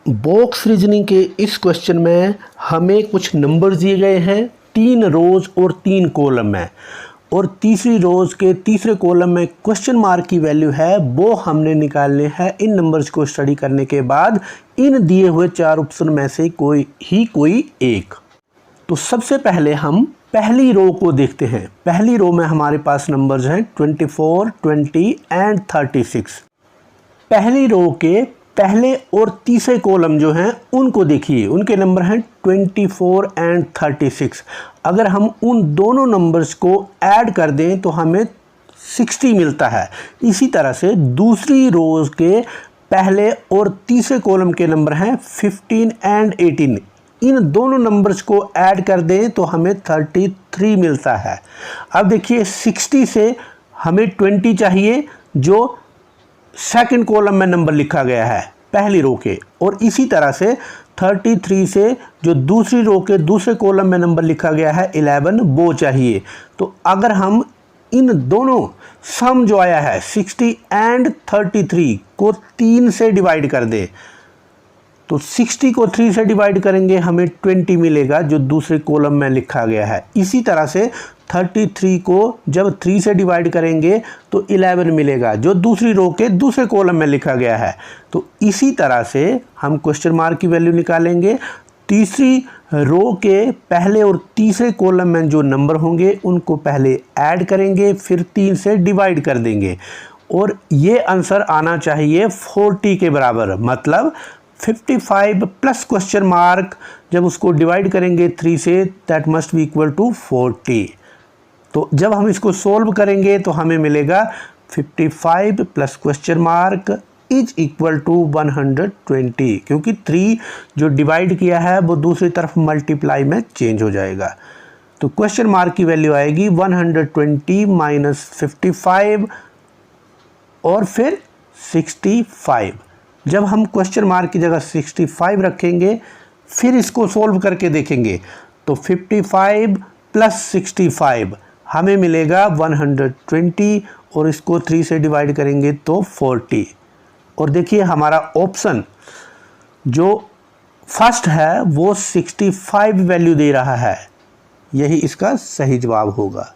Box reasoning के इस question में हमें कुछ नंबर्स दिए गए हैं, 3 रोज और 3 कॉलम में, और तीसरी रोज के तीसरे कॉलम में क्वेश्चन मार्क की वैल्यू है, वो हमने निकालने हैं इन नंबर्स को स्टडी करने के बाद इन दिए हुए 4 ऑप्शन में से कोई एक। तो सबसे पहले हम पहली रो को देखते हैं। पहली रो में हमारे पास नंबर्स हैं 24, 20 एंड 36। पहली रो के पहले और तीसरे कॉलम जो हैं उनको देखिए, उनके नंबर हैं 24 एंड 36। अगर हम उन दोनों नंबर्स को ऐड कर दें तो हमें 60 मिलता है। इसी तरह से दूसरी रोज के पहले और तीसरे कॉलम के नंबर हैं 15 एंड 18। इन दोनों नंबर्स को ऐड कर दें तो हमें 33 मिलता है। अब देखिए 60 से हमें 20 चाहिए जो सेकंड कॉलम में नंबर लिखा गया है पहली रो के, और इसी तरह से 33 से जो दूसरी रो के दूसरे कॉलम में नंबर लिखा गया है 11 वो चाहिए। तो अगर हम इन दोनों सम जो आया है 60 एंड 33 को 3 से डिवाइड कर दे तो 60 को 3 से डिवाइड करेंगे हमें 20 मिलेगा जो दूसरे कॉलम में लिखा गया है। इसी तरह से 33 को जब 3 से डिवाइड करेंगे तो 11 मिलेगा जो दूसरी रो के दूसरे कॉलम में लिखा गया है। तो इसी तरह से हम क्वेश्चन मार्क की वैल्यू निकालेंगे। तीसरी रो के पहले और तीसरे कॉलम में जो नंबर होंगे उनको पहले ऐड करेंगे, फिर 3 से डिवाइड कर देंगे, और ये आंसर आना चाहिए 40 के बराबर। मतलब 55 प्लस क्वेश्चन मार्क जब उसको डिवाइड करेंगे 3 से, that must be equal to 40। तो जब हम इसको सोल्व करेंगे तो हमें मिलेगा 55 plus question mark is equal to 120, क्योंकि 3 जो डिवाइड किया है वो दूसरी तरफ मल्टीप्लाई में चेंज हो जाएगा। तो क्वेश्चन मार्क की वैल्यू आएगी 120 माइनस 55 और फिर 65। जब हम क्वेश्चन मार्क की जगह 65 रखेंगे फिर इसको सोल्व करके देखेंगे तो 55 प्लस 65 हमें मिलेगा 120, और इसको 3 से डिवाइड करेंगे तो 40। और देखिए हमारा ऑप्शन जो फर्स्ट है वो 65 वैल्यू दे रहा है, यही इसका सही जवाब होगा।